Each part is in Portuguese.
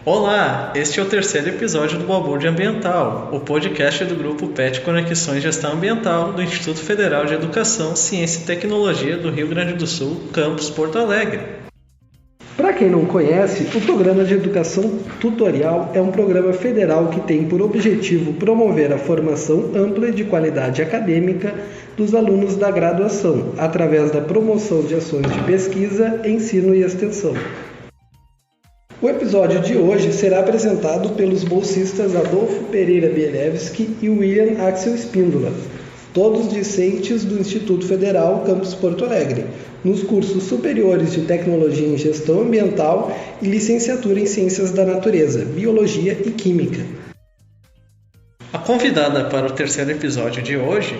Olá, este é o terceiro episódio do Balbúrdia Ambiental, o podcast do grupo PET Conexões Gestão Ambiental do Instituto Federal de Educação, Ciência e Tecnologia do Rio Grande do Sul, campus Porto Alegre. Para quem não conhece, o Programa de Educação Tutorial é um programa federal que tem por objetivo promover a formação ampla e de qualidade acadêmica dos alunos da graduação, através da promoção de ações de pesquisa, ensino e extensão. O episódio de hoje será apresentado pelos bolsistas Adolfo Pereira Bielewski e William Axel Espíndola, todos discentes do Instituto Federal Campus Porto Alegre, nos cursos superiores de Tecnologia em Gestão Ambiental e Licenciatura em Ciências da Natureza, Biologia e Química. A convidada para o terceiro episódio de hoje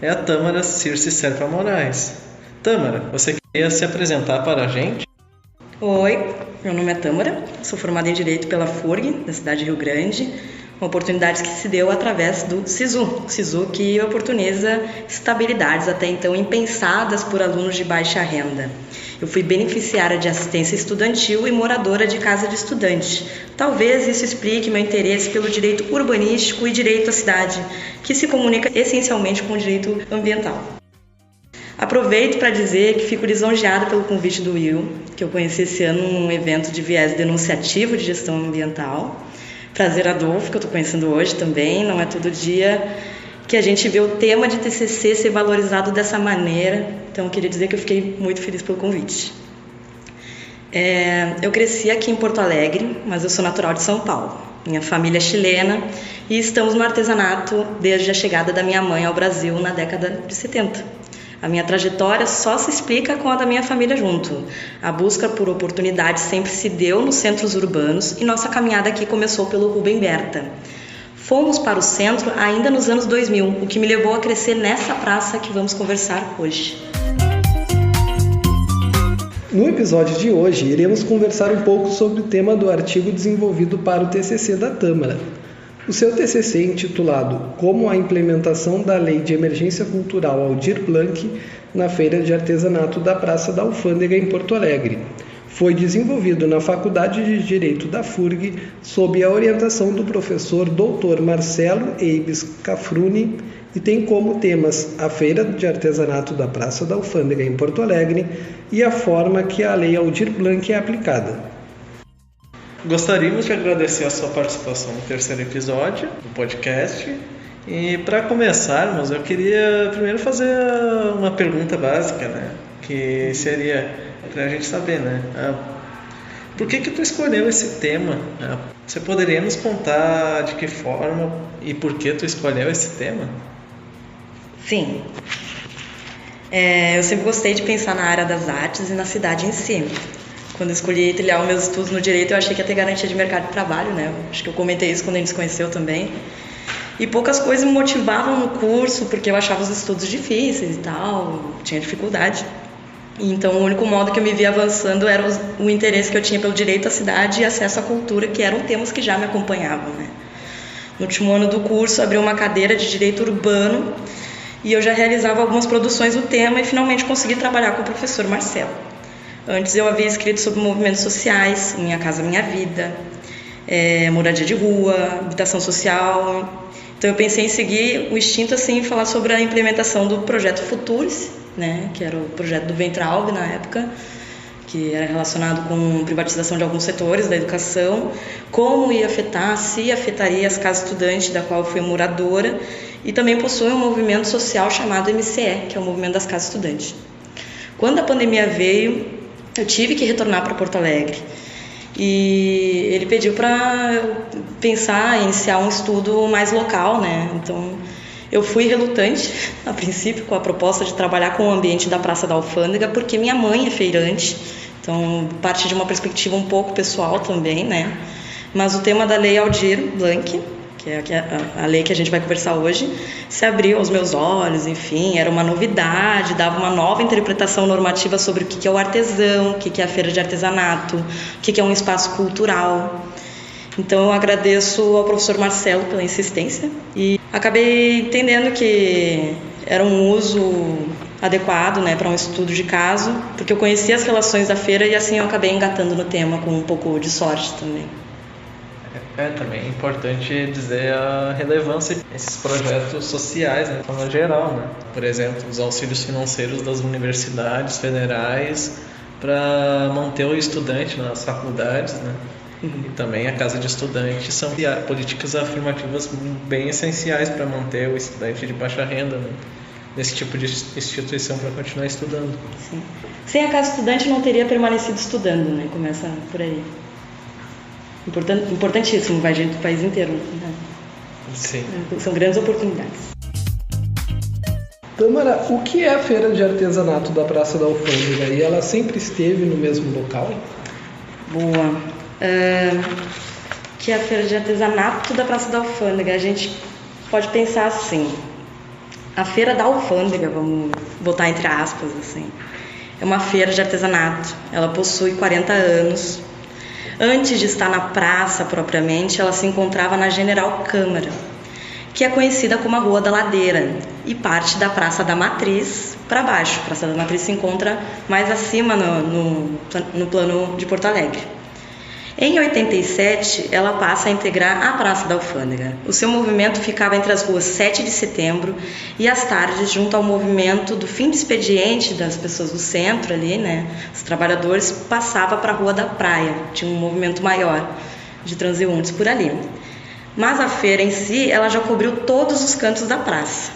é a Tâmara Circe Serpa Moraes. Tâmara, você queria se apresentar para a gente? Oi, meu nome é Tâmara, sou formada em Direito pela FURG, da cidade de Rio Grande, uma oportunidade que se deu através do SISU que oportuniza estabilidades até então impensadas por alunos de baixa renda. Eu fui beneficiária de assistência estudantil e moradora de casa de estudante. Talvez isso explique meu interesse pelo direito urbanístico e direito à cidade, que se comunica essencialmente com o direito ambiental. Aproveito para dizer que fico lisonjeada pelo convite do Will, que eu conheci esse ano num evento de viés denunciativo de gestão ambiental. Prazer, Adolfo, que eu estou conhecendo hoje também. Não é todo dia que a gente vê o tema de TCC ser valorizado dessa maneira. Então, eu queria dizer que eu fiquei muito feliz pelo convite. Eu cresci aqui em Porto Alegre, mas eu sou natural de São Paulo. Minha família é chilena e estamos no artesanato desde a chegada da minha mãe ao Brasil na década de 70. A minha trajetória só se explica com a da minha família junto. A busca por oportunidades sempre se deu nos centros urbanos e nossa caminhada aqui começou pelo Rubem Berta. Fomos para o centro ainda nos anos 2000, o que me levou a crescer nessa praça que vamos conversar hoje. No episódio de hoje, iremos conversar um pouco sobre o tema do artigo desenvolvido para o TCC da Tâmara. O seu TCC, intitulado Como a implementação da Lei de Emergência Cultural Aldir Blanc na Feira de Artesanato da Praça da Alfândega, em Porto Alegre, foi desenvolvido na Faculdade de Direito da FURG sob a orientação do professor Dr. Marcelo Eibes Cafruni e tem como temas a Feira de Artesanato da Praça da Alfândega, em Porto Alegre, e a forma que a Lei Aldir Blanc é aplicada. Gostaríamos de agradecer a sua participação no terceiro episódio do podcast. E para começarmos, eu queria primeiro fazer uma pergunta básica, né? Que seria para a gente saber, né? Por que tu escolheu esse tema? Você poderia nos contar de que forma e por que tu escolheu esse tema? Sim. Eu sempre gostei de pensar na área das artes e na cidade em si. Quando eu escolhi trilhar os meus estudos no direito, eu achei que ia ter garantia de mercado de trabalho, né? Acho que eu comentei isso quando a gente se conheceu também. E poucas coisas me motivavam no curso, porque eu achava os estudos difíceis e tal, tinha dificuldade. Então, o único modo que eu me via avançando era o interesse que eu tinha pelo direito à cidade e acesso à cultura, que eram temas que já me acompanhavam, né? No último ano do curso, abri uma cadeira de direito urbano e eu já realizava algumas produções do tema e finalmente consegui trabalhar com o professor Marcelo. Antes eu havia escrito sobre movimentos sociais, Minha Casa Minha Vida, moradia de rua, habitação social. Então eu pensei em seguir o instinto assim, falar sobre a implementação do projeto Futures, né, que era o projeto do Ventralb na época, que era relacionado com privatização de alguns setores da educação, como ia afetar, se afetaria as casas estudantes da qual eu fui moradora, e também possui um movimento social chamado MCE, que é o Movimento das Casas Estudantes. Quando a pandemia veio, eu tive que retornar para Porto Alegre e ele pediu para pensar, iniciar um estudo mais local, né? Então eu fui relutante a princípio com a proposta de trabalhar com o ambiente da Praça da Alfândega, porque minha mãe é feirante, então parte de uma perspectiva um pouco pessoal também, né? Mas o tema da Lei Aldir Blanc, que é a lei que a gente vai conversar hoje, se abriu aos meus olhos, enfim, era uma novidade, dava uma nova interpretação normativa sobre o que é o artesão, o que é a feira de artesanato, o que é um espaço cultural. Então eu agradeço ao professor Marcelo pela insistência e acabei entendendo que era um uso adequado, né, para um estudo de caso, porque eu conhecia as relações da feira e assim eu acabei engatando no tema com um pouco de sorte também. Também é importante dizer a relevância desses projetos sociais, né, de forma geral, né? Por exemplo, os auxílios financeiros das universidades federais para manter o estudante nas faculdades, né? E também a Casa de Estudante são políticas afirmativas bem essenciais para manter o estudante de baixa renda, né, nesse tipo de instituição para continuar estudando. Sim. Sem a Casa Estudante não teria permanecido estudando, né? Começa por aí. Importantíssimo, vai gente do país inteiro. Né? Sim. São grandes oportunidades. Tâmara, o que é a feira de artesanato da Praça da Alfândega? E ela sempre esteve no mesmo local? Boa. Que é a feira de artesanato da Praça da Alfândega. A gente pode pensar assim: a feira da Alfândega, vamos botar entre aspas assim, é uma feira de artesanato. Ela possui 40 anos. Antes de estar na praça propriamente, ela se encontrava na General Câmara, que é conhecida como a Rua da Ladeira, e parte da Praça da Matriz para baixo. A Praça da Matriz se encontra mais acima no plano de Porto Alegre. Em 87, ela passa a integrar a Praça da Alfândega. O seu movimento ficava entre as ruas 7 de Setembro e as tardes, junto ao movimento do fim de expediente das pessoas do centro ali, né? Os trabalhadores passavam para a Rua da Praia, tinha um movimento maior de transeuntes por ali. Mas a feira em si, ela já cobriu todos os cantos da praça.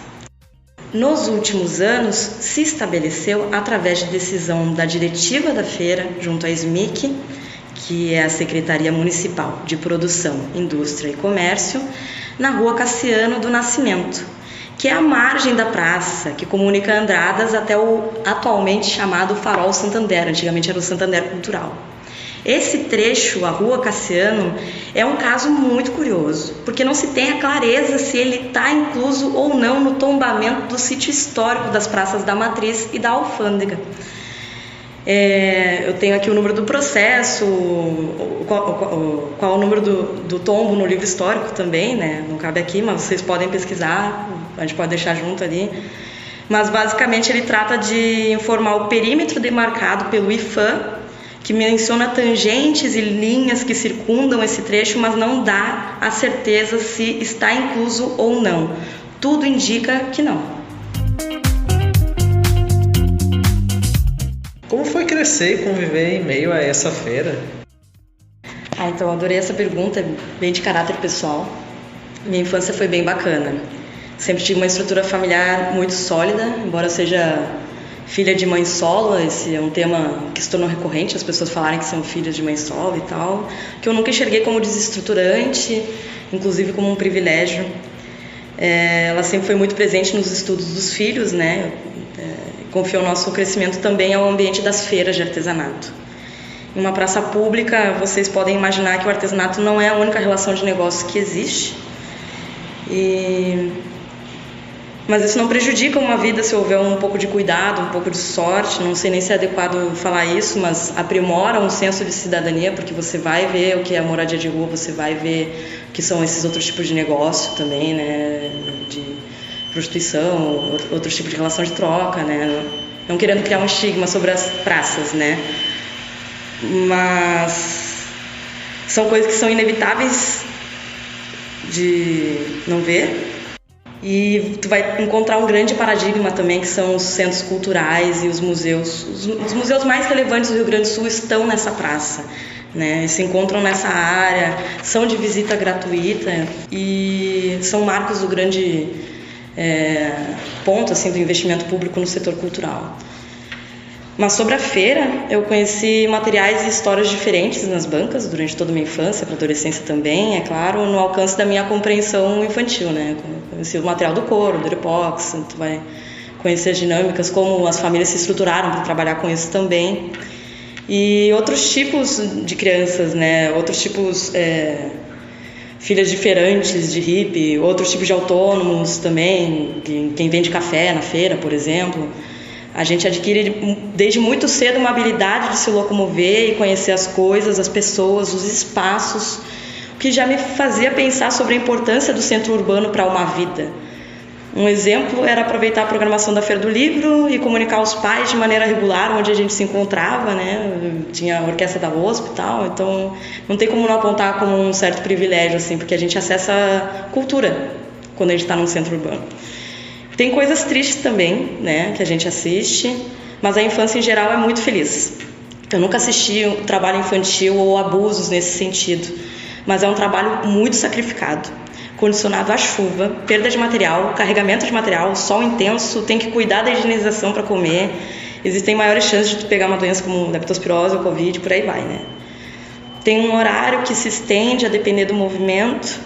Nos últimos anos, se estabeleceu, através de decisão da diretiva da feira, junto à SMIC, que é a Secretaria Municipal de Produção, Indústria e Comércio, na Rua Cassiano do Nascimento, que é a margem da praça, que comunica Andradas até o atualmente chamado Farol Santander, antigamente era o Santander Cultural. Esse trecho, a Rua Cassiano, é um caso muito curioso, porque não se tem a clareza se ele está incluso ou não no tombamento do sítio histórico das praças da Matriz e da Alfândega. Eu tenho aqui o número do processo, qual o número do tombo no livro histórico também, né? Não cabe aqui, mas vocês podem pesquisar, a gente pode deixar junto ali. Mas basicamente ele trata de informar o perímetro demarcado pelo IFAM, que menciona tangentes e linhas que circundam esse trecho, mas não dá a certeza se está incluso ou não. Tudo indica que não. Como foi crescer e conviver em meio a essa feira? Então eu adorei essa pergunta, bem de caráter pessoal. Minha infância foi bem bacana. Sempre tive uma estrutura familiar muito sólida, embora eu seja filha de mãe solo. Esse é um tema que se tornou recorrente, as pessoas falarem que são filhas de mãe solo e tal, que eu nunca enxerguei como desestruturante, inclusive como um privilégio. Ela sempre foi muito presente nos estudos dos filhos, né? Confiou o nosso crescimento também ao ambiente das feiras de artesanato. Em uma praça pública, vocês podem imaginar que o artesanato não é a única relação de negócio que existe. Mas isso não prejudica uma vida se houver um pouco de cuidado, um pouco de sorte. Não sei nem se é adequado falar isso, mas aprimora um senso de cidadania, porque você vai ver o que é a moradia de rua, você vai ver o que são esses outros tipos de negócio também, né? De prostituição, outros tipos de relação de troca, né? Não querendo criar um estigma sobre as praças, né? Mas são coisas que são inevitáveis de não ver. E tu vai encontrar um grande paradigma também, que são os centros culturais e os museus. Os museus mais relevantes do Rio Grande do Sul estão nessa praça, né? Se encontram nessa área, são de visita gratuita e são marcos do grande ponto assim, do investimento público no setor cultural. Mas sobre a feira, eu conheci materiais e histórias diferentes nas bancas durante toda a minha infância, para a adolescência também, é claro, no alcance da minha compreensão infantil, né? Eu conheci o material do couro, do epox, tu vai conhecer as dinâmicas, como as famílias se estruturaram para trabalhar com isso também. E outros tipos de crianças, né? Outros tipos, filhas de feirantes, de hippie, outros tipos de autônomos também, quem vende café na feira, por exemplo. A gente adquire desde muito cedo uma habilidade de se locomover e conhecer as coisas, as pessoas, os espaços, o que já me fazia pensar sobre a importância do centro urbano para uma vida. Um exemplo era aproveitar a programação da Feira do Livro e comunicar aos pais de maneira regular onde a gente se encontrava, né? Tinha a orquestra da USP e tal, então não tem como não apontar como um certo privilégio, assim, porque a gente acessa cultura quando a gente está num centro urbano. Tem coisas tristes também, né, que a gente assiste, mas a infância em geral é muito feliz. Eu nunca assisti um trabalho infantil ou abusos nesse sentido, mas é um trabalho muito sacrificado, condicionado à chuva, perda de material, carregamento de material, sol intenso, tem que cuidar da higienização para comer, existem maiores chances de tu pegar uma doença como leptospirose ou Covid, por aí vai, né? Tem um horário que se estende a depender do movimento.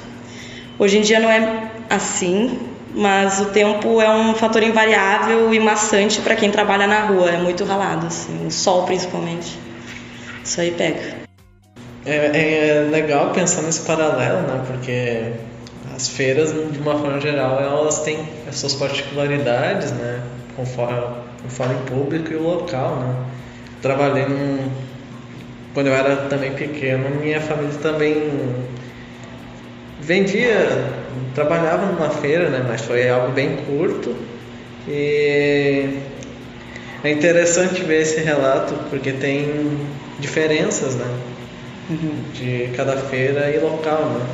Hoje em dia não é assim, mas o tempo é um fator invariável e maçante para quem trabalha na rua, é muito ralado, assim, o sol principalmente. Isso aí pega. É legal pensar nesse paralelo, né? Porque as feiras, de uma forma geral, elas têm as suas particularidades, né? Conforme o público e o local, né? Trabalhei quando eu era também pequeno, minha família também trabalhava numa feira, né? Mas foi algo bem curto. E é interessante ver esse relato, porque tem diferenças, né? De cada feira e local, né?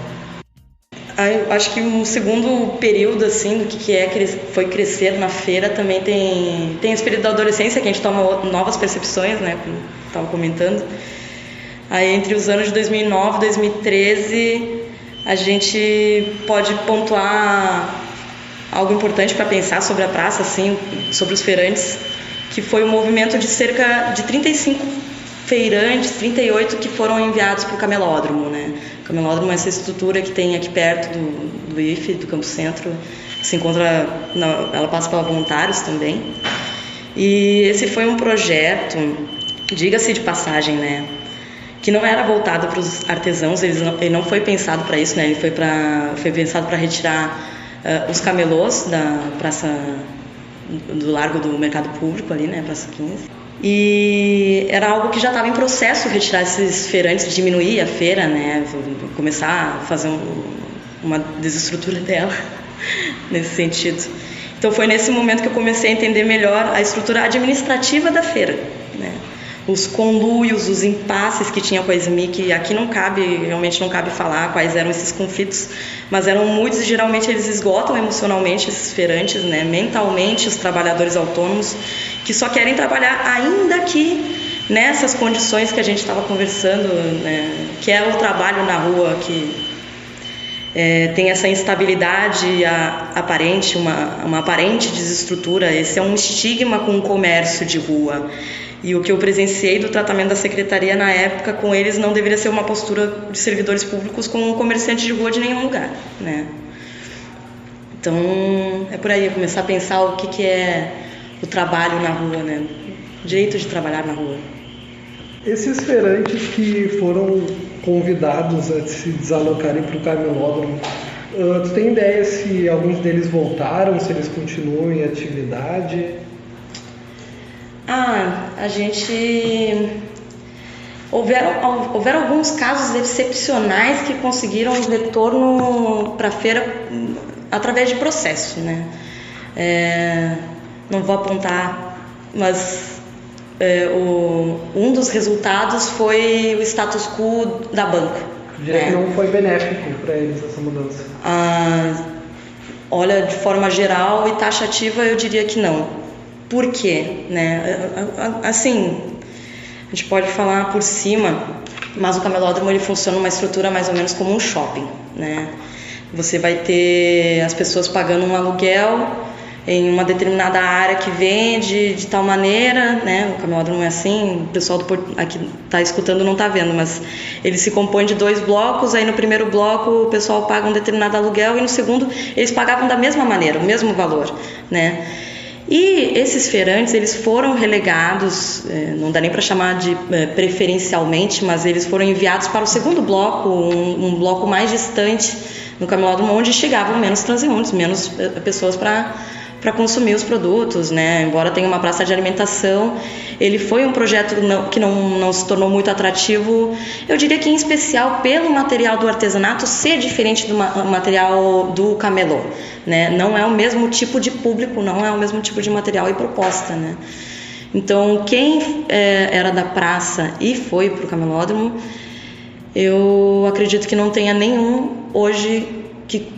Eu acho que um segundo período, assim, do que foi crescer na feira, também tem esse período da adolescência, que a gente toma novas percepções, né, como eu estava comentando. Aí, entre os anos de 2009 e 2013, a gente pode pontuar algo importante para pensar sobre a praça, assim, sobre os feirantes, que foi um movimento de cerca de 35 feirantes, 38 que foram enviados para o camelódromo, né? O camelódromo é essa estrutura que tem aqui perto do IFE, do Campo Centro, que se encontra, ela passa pela Voluntários também. E esse foi um projeto, diga-se de passagem, né, que não era voltado para os artesãos, ele não foi pensado para isso, né? Ele foi pensado para retirar os camelôs da praça do Largo do Mercado Público ali, né, Praça 15. E era algo que já estava em processo, retirar esses feirantes, diminuir a feira, né, começar a fazer uma desestrutura dela nesse sentido. Então foi nesse momento que eu comecei a entender melhor a estrutura administrativa da feira, né? Os conluios, os impasses que tinha com a SMI, que aqui realmente não cabe falar quais eram esses conflitos, mas eram muitos e geralmente eles esgotam emocionalmente esses feirantes, né, mentalmente os trabalhadores autônomos, que só querem trabalhar ainda que nessas condições que a gente estava conversando, né, que é o trabalho na rua, que tem essa instabilidade aparente, uma aparente desestrutura. Esse é um estigma com o comércio de rua. E o que eu presenciei do tratamento da secretaria na época com eles não deveria ser uma postura de servidores públicos com um comerciante de rua de nenhum lugar, né? Então, é por aí, começar a pensar o que é o trabalho na rua, né? O direito de trabalhar na rua. Esses feirantes que foram convidados a se desalocarem para o camelódromo, tu tem ideia se alguns deles voltaram, se eles continuam em atividade? A gente... Houveram alguns casos excepcionais que conseguiram um retorno para a feira através de processo, né? Não vou apontar, mas um dos resultados foi o status quo da banca. Diria que não foi benéfico para eles essa mudança. Olha, de forma geral e taxativa, eu diria que não. Por quê? Né? Assim, a gente pode falar por cima, mas o camelódromo ele funciona numa estrutura mais ou menos como um shopping, né? Você vai ter as pessoas pagando um aluguel em uma determinada área que vende de tal maneira, né? O camelódromo é assim, o pessoal aqui está escutando não está vendo, mas ele se compõe de 2 blocos, aí no primeiro bloco o pessoal paga um determinado aluguel e no segundo eles pagavam da mesma maneira, o mesmo valor, né? E esses feirantes, eles foram relegados, não dá nem para chamar de preferencialmente, mas eles foram enviados para o segundo bloco, um bloco mais distante no camelódromo, onde chegavam menos transeuntes, menos pessoas para para consumir os produtos, né? Embora tenha uma praça de alimentação, ele foi um projeto que não se tornou muito atrativo, eu diria que em especial pelo material do artesanato ser diferente do material do camelô, né? Não é o mesmo tipo de público, não é o mesmo tipo de material e proposta, né? Então, quem era da praça e foi para o camelódromo, eu acredito que não tenha nenhum hoje que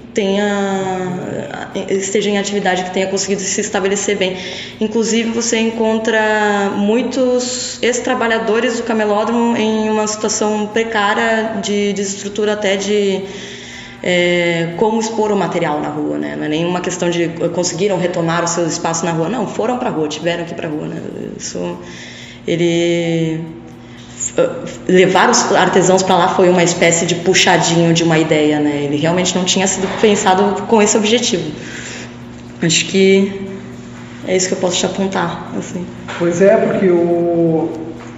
esteja em atividade, que tenha conseguido se estabelecer bem. Inclusive, você encontra muitos ex-trabalhadores do camelódromo em uma situação precária de desestrutura, até de como expor o material na rua, né? Não é nenhuma questão de conseguiram retomar os seus espaços na rua, não, foram para a rua, tiveram que ir para a rua, né? Levar os artesãos para lá foi uma espécie de puxadinho de uma ideia, né? Ele realmente não tinha sido pensado com esse objetivo. Acho que é isso que eu posso te apontar, assim. Pois é, porque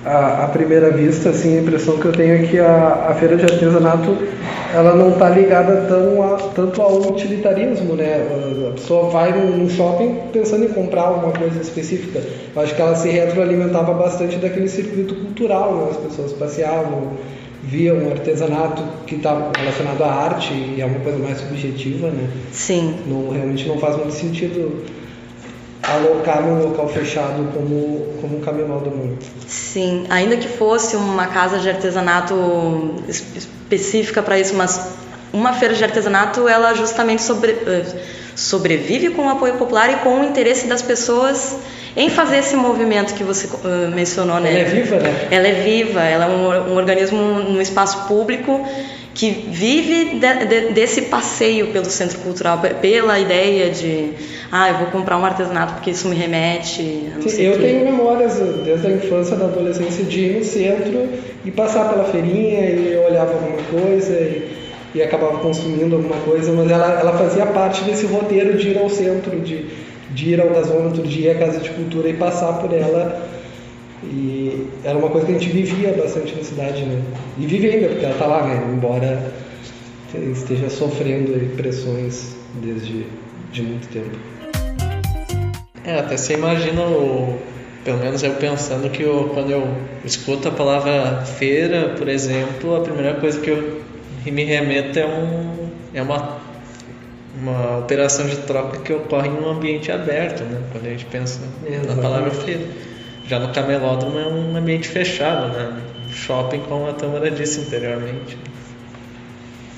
à primeira vista, assim, a impressão que eu tenho é que a feira de artesanato ela não está ligada tanto ao utilitarismo, né? A pessoa vai num shopping pensando em comprar alguma coisa específica. Eu acho que ela se retroalimentava bastante daquele circuito cultural, né? As pessoas passeavam, viam um artesanato que está relacionado à arte e é uma coisa mais subjetiva, né? Sim. Realmente não faz muito sentido alocar num local fechado como um camelódromo. Sim, ainda que fosse uma casa de artesanato específica para isso, mas uma feira de artesanato, ela justamente sobrevive com o apoio popular e com o interesse das pessoas em fazer esse movimento que você mencionou, né? Ela é viva, né? Ela é viva, ela é um organismo no espaço público que vive desse passeio pelo centro cultural, pela ideia de eu vou comprar um artesanato porque isso me remete a não sei eu tenho memórias desde a infância, da adolescência, de ir no centro e passar pela feirinha e eu olhava alguma coisa e acabava consumindo alguma coisa, mas ela fazia parte desse roteiro de ir ao centro, de ir ao gasômetro, de ir à casa de cultura e passar por ela. E era uma coisa que a gente vivia bastante na cidade, né? E vive ainda, porque ela está lá, né? Embora esteja sofrendo pressões desde muito tempo. Até você imagina, pelo menos eu pensando que quando eu escuto a palavra feira, por exemplo, a primeira coisa que eu me remeto é uma operação de troca que ocorre em um ambiente aberto, né? Quando a gente pensa na palavra feira. Já no camelódromo é um ambiente fechado, né? Shopping, como a Tâmara disse anteriormente.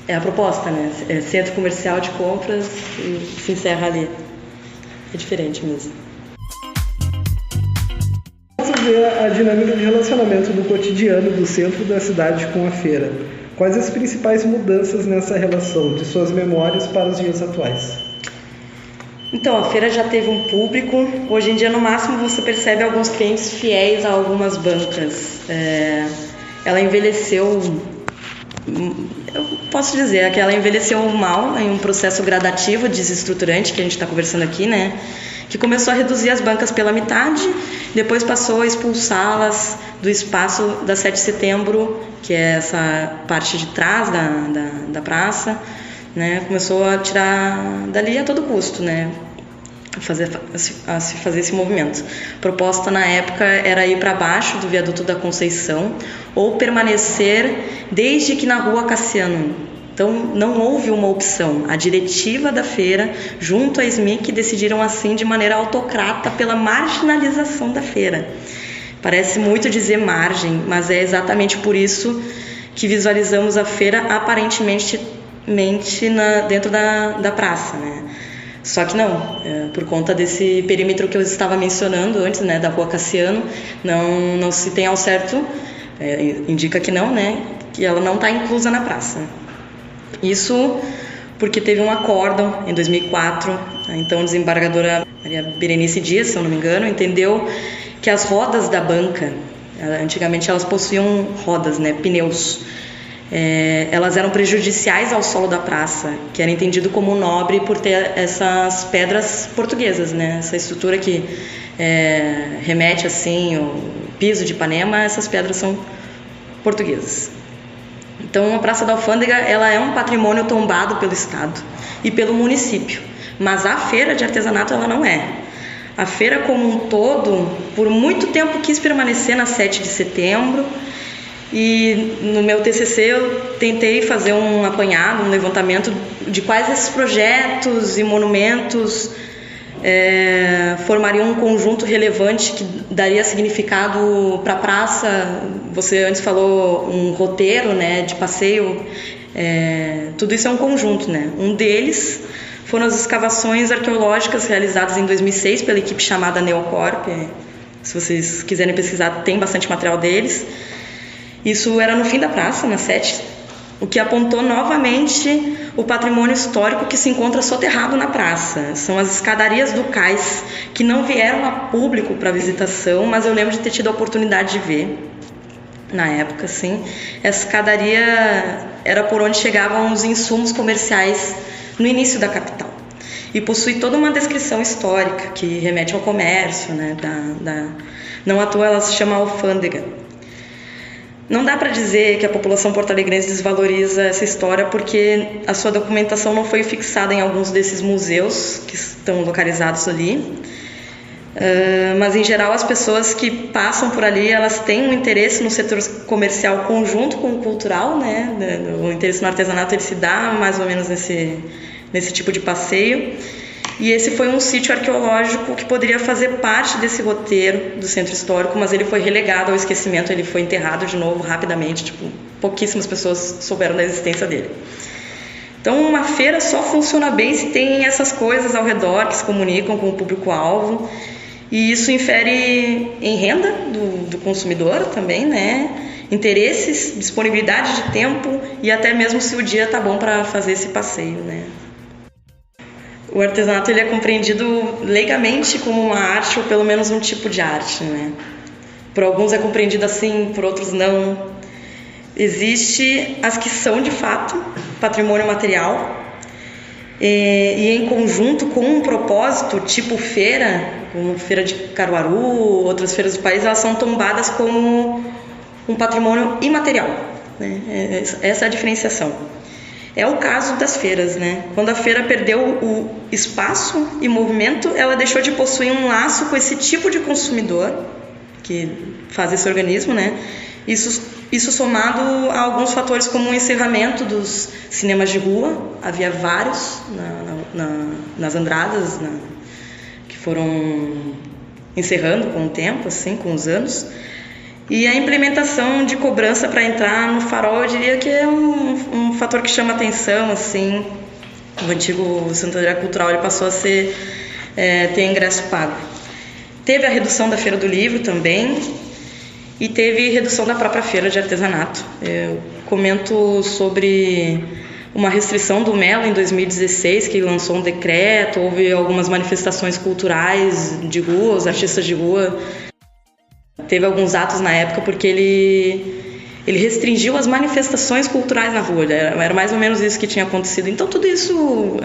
É a proposta, né? É centro comercial de compras e se encerra ali. É diferente mesmo. Vamos ver a dinâmica de relacionamento do cotidiano do centro da cidade com a feira. Quais as principais mudanças nessa relação, de suas memórias para os dias atuais? Então, a feira já teve um público. Hoje em dia, no máximo, você percebe alguns clientes fiéis a algumas bancas. Ela envelheceu... Eu posso dizer que ela envelheceu mal em um processo gradativo, desestruturante, que a gente está conversando aqui, né? Que começou a reduzir as bancas pela metade, depois passou a expulsá-las do espaço da 7 de setembro, que é essa parte de trás da praça, né? Começou a tirar dali a todo custo, né? A se fazer esse movimento. A proposta na época era ir para baixo do viaduto da Conceição ou permanecer desde que na rua Cassiano. Então não houve uma opção. A diretiva da feira, junto à SMIC, decidiram assim de maneira autocrata pela marginalização da feira. Parece muito dizer margem, mas é exatamente por isso que visualizamos a feira aparentemente dentro da praça, né? Só que não, por conta desse perímetro que eu estava mencionando antes, né, da rua Cassiano, não se tem ao certo, indica que não, né, que ela não está inclusa na praça. Isso porque teve um acórdão em 2004, a então desembargadora Maria Berenice Dias, se eu não me engano, entendeu que as rodas da banca, antigamente elas possuíam rodas, né, pneus, elas eram prejudiciais ao solo da praça, que era entendido como nobre por ter essas pedras portuguesas, né? Essa estrutura que remete assim o piso de Ipanema, essas pedras são portuguesas. Então a Praça da Alfândega ela é um patrimônio tombado pelo Estado e pelo município, Mas a feira de artesanato, ela não é. A feira como um todo, por muito tempo quis permanecer na 7 de setembro, e no meu TCC eu tentei fazer um apanhado, um levantamento de quais esses projetos e monumentos formariam um conjunto relevante que daria significado para a praça. Você antes falou um roteiro, né, de passeio. Tudo isso é um conjunto, né? Um deles foram as escavações arqueológicas realizadas em 2006 pela equipe chamada Neocorp. Se vocês quiserem pesquisar, tem bastante material deles. Isso era no fim da praça, na 7, o que apontou novamente o patrimônio histórico que se encontra soterrado na praça. São as escadarias do cais, que não vieram a público para visitação, mas eu lembro de ter tido a oportunidade de ver, na época, sim. Essa escadaria era por onde chegavam os insumos comerciais no início da capital. E possui toda uma descrição histórica que remete ao comércio, né? Não à toa ela se chama alfândega. Não dá para dizer que a população porto-alegrense desvaloriza essa história porque a sua documentação não foi fixada em alguns desses museus que estão localizados ali. Mas, em geral, as pessoas que passam por ali, elas têm um interesse no setor comercial conjunto com o cultural, né? O interesse no artesanato ele se dá mais ou menos nesse tipo de passeio. E esse foi um sítio arqueológico que poderia fazer parte desse roteiro do centro histórico, mas ele foi relegado ao esquecimento, ele foi enterrado de novo rapidamente, pouquíssimas pessoas souberam da existência dele. Então, uma feira só funciona bem se tem essas coisas ao redor que se comunicam com o público-alvo, e isso infere em renda do consumidor também, né? Interesses, disponibilidade de tempo e até mesmo se o dia tá bom para fazer esse passeio, né? O artesanato ele é compreendido leigamente como uma arte ou pelo menos um tipo de arte, né? Por alguns é compreendido assim, por outros não. Existe as que são de fato patrimônio material e em conjunto com um propósito, tipo feira, como feira de Caruaru, outras feiras do país, elas são tombadas como um patrimônio imaterial, né? Essa é a diferenciação. É o caso das feiras, né? Quando a feira perdeu o espaço e movimento, ela deixou de possuir um laço com esse tipo de consumidor que faz esse organismo, né? Isso somado a alguns fatores como o encerramento dos cinemas de rua, havia vários nas Andradas, que foram encerrando com o tempo, assim, com os anos. E a implementação de cobrança para entrar no farol, eu diria que é um fator que chama atenção, assim. O antigo Centro Cultural ele passou a ter ingresso pago. Teve a redução da Feira do Livro também e teve redução da própria Feira de Artesanato. Eu comento sobre uma restrição do Melo em 2016, que lançou um decreto, houve algumas manifestações culturais de rua, os artistas de rua. Teve alguns atos na época porque ele restringiu as manifestações culturais na rua. Era mais ou menos isso que tinha acontecido. Então tudo isso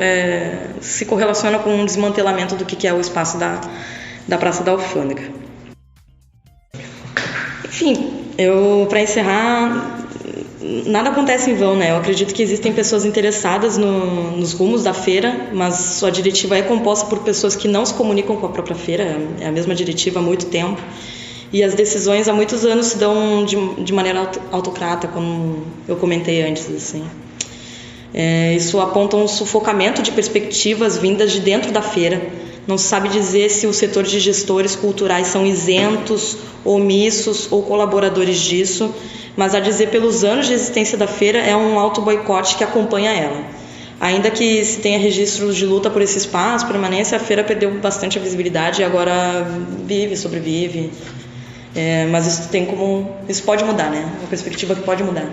se correlaciona com um desmantelamento do que é o espaço da Praça da Alfândega. Enfim, para encerrar, nada acontece em vão, né? Eu acredito que existem pessoas interessadas nos rumos da feira, mas sua diretiva é composta por pessoas que não se comunicam com a própria feira. É a mesma diretiva há muito tempo. E as decisões há muitos anos se dão de maneira autocrata, como eu comentei antes, assim. Isso aponta um sufocamento de perspectivas vindas de dentro da feira. Não se sabe dizer se o setor de gestores culturais são isentos, omissos ou colaboradores disso, mas a dizer pelos anos de existência da feira é um auto-boicote que acompanha ela. Ainda que se tenha registros de luta por esse espaço, permanência, a feira perdeu bastante a visibilidade e agora sobrevive. Mas isso pode mudar, né? Uma perspectiva que pode mudar.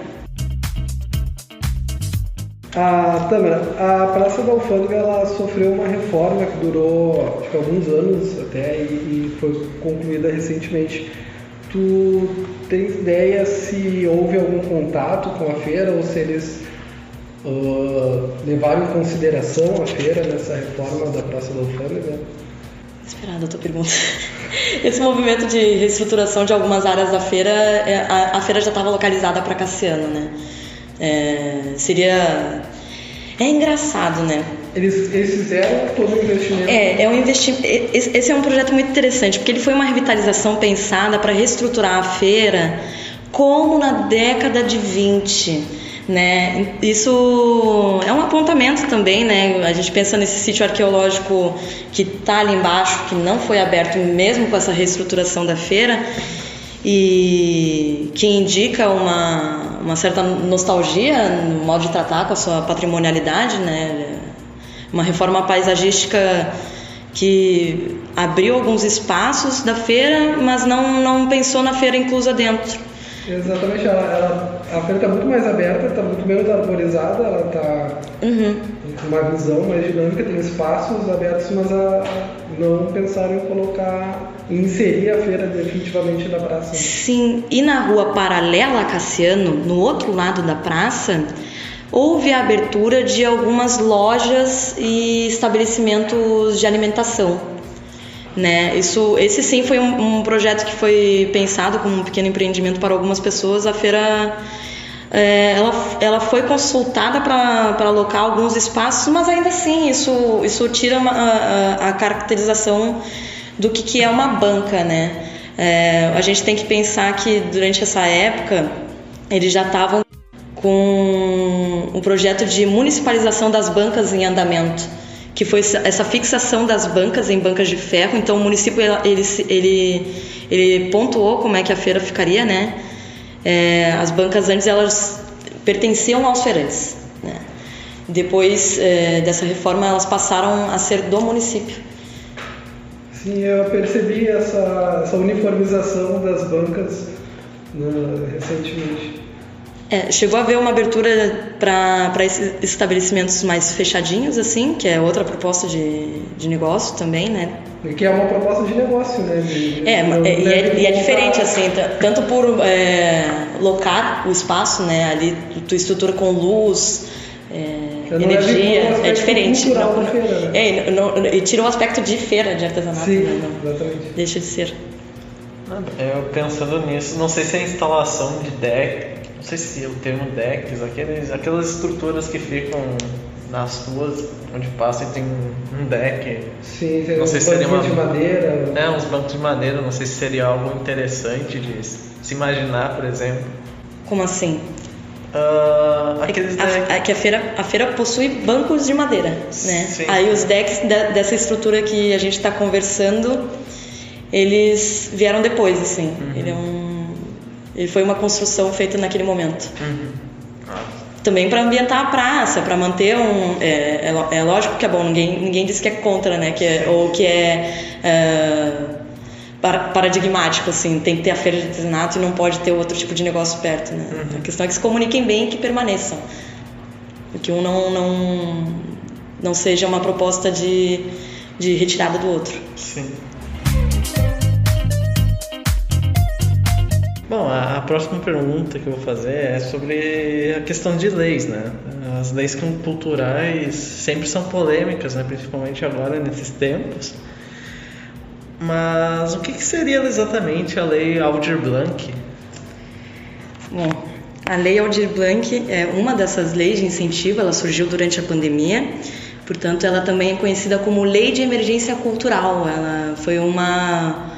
Tâmara, a Praça da Alfândega ela sofreu uma reforma que durou acho que alguns anos até e foi concluída recentemente. Tu tens ideia se houve algum contato com a feira ou se eles levaram em consideração a feira nessa reforma da Praça da Alfândega? Esperada a tua pergunta. Esse movimento de reestruturação de algumas áreas da feira, a feira já estava localizada para Cassiano, né? É engraçado, né? Eles fizeram todo o investimento. É um investimento. Esse é um projeto muito interessante, porque ele foi uma revitalização pensada para reestruturar a feira como na década de 20, né? Isso é um apontamento também, né? A gente pensa nesse sítio arqueológico que está ali embaixo, que não foi aberto mesmo com essa reestruturação da feira, e que indica uma certa nostalgia no modo de tratar com a sua patrimonialidade, né? Uma reforma paisagística que abriu alguns espaços da feira, mas não pensou na feira inclusa dentro. Exatamente, a feira está muito mais aberta, está muito menos arborizada, ela está com uma visão mais dinâmica, tem espaços abertos, mas não pensaram em inserir a feira definitivamente na praça. Sim, e na rua paralela a Cassiano, no outro lado da praça, houve a abertura de algumas lojas e estabelecimentos de alimentação. Né? Esse sim foi um projeto que foi pensado como um pequeno empreendimento para algumas pessoas. A feira ela foi consultada para alocar alguns espaços, mas ainda assim isso tira a caracterização do que é uma banca, né? A gente tem que pensar que durante essa época eles já estavam com um projeto de municipalização das bancas em andamento, que foi essa fixação das bancas em bancas de ferro. Então o município ele pontuou como é que a feira ficaria, né? As bancas antes elas pertenciam aos feirantes, né? Depois dessa reforma elas passaram a ser do município. Sim, eu percebi essa uniformização das bancas recentemente. Chegou a haver uma abertura para esses estabelecimentos mais fechadinhos, assim, que é outra proposta de negócio também, né? Que é uma proposta de negócio, né? E é diferente, assim, tanto por locar o espaço, né? Ali tu estrutura com luz, energia, é diferente. E tira o aspecto de feira de artesanato. Sim, né? exatamente. Deixa de ser. Eu pensando nisso, não sei se a instalação de deck, não sei se o termo decks, aquelas estruturas que ficam nas ruas onde passa e tem um deck. Sim, tem não uns sei se bancos de madeira. Uns bancos de madeira, não sei se seria algo interessante de se imaginar, por exemplo. Como assim? Aqueles decks. Que a feira possui bancos de madeira, né? Sim. Aí os decks dessa estrutura que a gente está conversando, eles vieram depois, assim. Ele foi uma construção feita naquele momento. Também para ambientar a praça, para manter é lógico que é bom, ninguém disse que é contra, né? Ou que é paradigmático, assim, tem que ter a feira de artesanato e não pode ter outro tipo de negócio perto, né? A questão é que se comuniquem bem e que permaneçam. Que um não seja uma proposta de retirada do outro. Sim. Bom, a próxima pergunta que eu vou fazer é sobre a questão de leis, né? As leis culturais sempre são polêmicas, né? Principalmente agora, nesses tempos. Mas o que seria exatamente a Lei Aldir Blanc? Bom, a Lei Aldir Blanc é uma dessas leis de incentivo, ela surgiu durante a pandemia, portanto ela também é conhecida como Lei de Emergência Cultural. Ela foi uma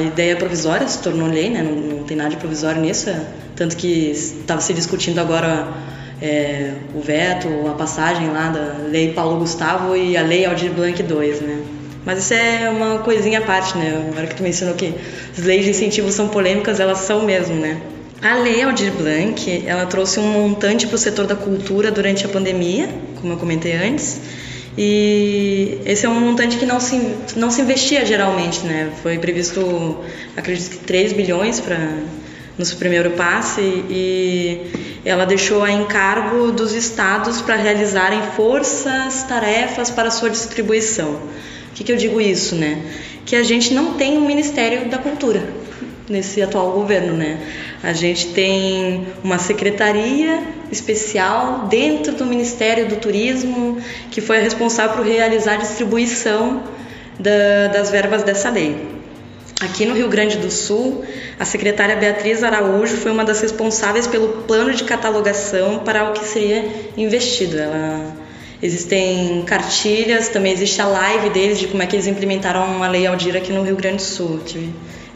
ideia provisória, se tornou lei, né? Não tem nada de provisório nisso, tanto que estava se discutindo agora o veto, a passagem lá da Lei Paulo Gustavo e a Lei Aldir Blanc II, né? Mas isso é uma coisinha à parte, né? Agora que tu mencionou que as leis de incentivo são polêmicas, elas são mesmo, né? A Lei Aldir Blanc, ela trouxe um montante para o setor da cultura durante a pandemia, como eu comentei antes, e esse é um montante que não se investia geralmente, né? Foi previsto, acredito que 3 bilhões no seu primeiro passe, e ela deixou a encargo dos estados para realizarem forças-tarefas para sua distribuição. O que eu digo isso, né? Que a gente não tem um Ministério da Cultura nesse atual governo, né? A gente tem uma secretaria especial dentro do Ministério do Turismo que foi responsável por realizar a distribuição das verbas dessa lei. Aqui no Rio Grande do Sul, a secretária Beatriz Araújo foi uma das responsáveis pelo plano de catalogação para o que seria investido. Existem cartilhas, também existe a live deles de como é que eles implementaram a Lei Aldir aqui no Rio Grande do Sul.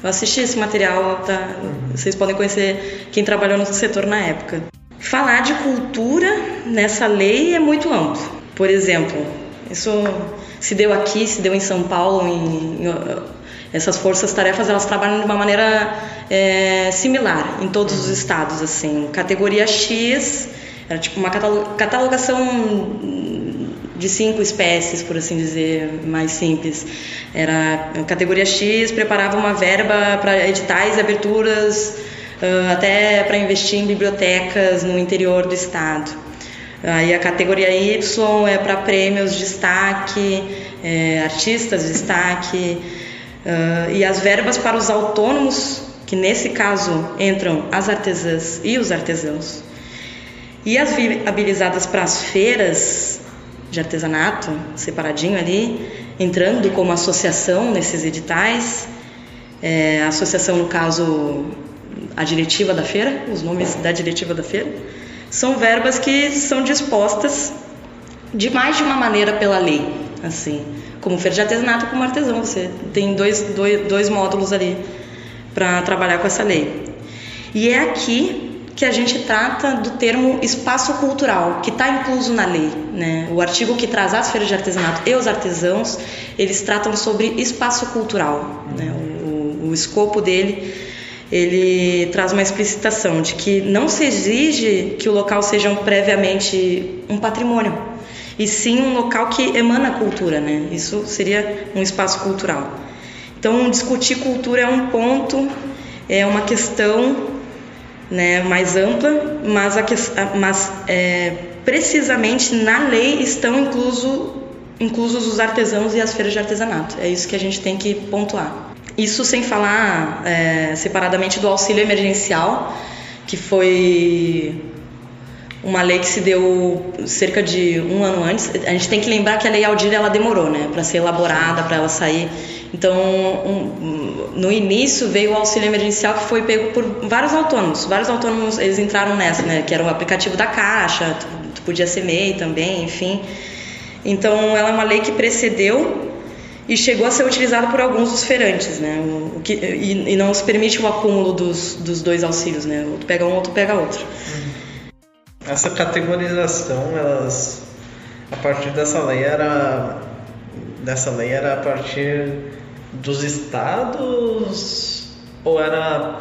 Eu assisti esse material, tá? Vocês podem conhecer quem trabalhou no setor na época. Falar de cultura nessa lei é muito amplo. Por exemplo, isso se deu aqui, se deu em São Paulo, essas forças-tarefas, elas trabalham de uma maneira similar em todos os estados, assim. Categoria X, era tipo uma catalogação de 5 espécies, por assim dizer, mais simples. Era categoria X, preparava uma verba para editais e aberturas, até para investir em bibliotecas no interior do estado. Aí a categoria Y é para prêmios de destaque, artistas de destaque, e as verbas para os autônomos, que nesse caso entram as artesãs e os artesãos, e as viabilizadas para as feiras de artesanato, separadinho ali, entrando como associação nesses editais. A associação, no caso, a diretiva da feira, os nomes da diretiva da feira, são verbas que são dispostas de mais de uma maneira pela lei, assim, como feira de artesanato, como artesão. Você tem dois módulos ali para trabalhar com essa lei. E é aqui que a gente trata do termo espaço cultural, que está incluso na lei, né? O artigo que traz as feiras de artesanato e os artesãos, eles tratam sobre espaço cultural, né? O escopo dele, ele traz uma explicitação de que não se exige que o local seja previamente um patrimônio, e sim um local que emana cultura, né? Isso seria um espaço cultural. Então, discutir cultura é um ponto, é uma questão, né, mais ampla, mas precisamente na lei estão inclusos os artesãos e as feiras de artesanato. É isso que a gente tem que pontuar. Isso sem falar separadamente do auxílio emergencial, que foi uma lei que se deu cerca de 1 ano antes. A gente tem que lembrar que a Lei Aldir, ela demorou, né, para ser elaborada, para ela sair. Então, no início veio o auxílio emergencial, que foi pego por vários autônomos. Vários autônomos, eles entraram nessa, né, que era o aplicativo da Caixa, tu podia ser MEI também, enfim. Então, ela é uma lei que precedeu e chegou a ser utilizada por alguns dos feirantes, né, e não se permite o acúmulo dos dois auxílios, né, ou tu pega um ou tu pega outro. Essa categorização, a partir dessa lei era a partir dos estados, ou era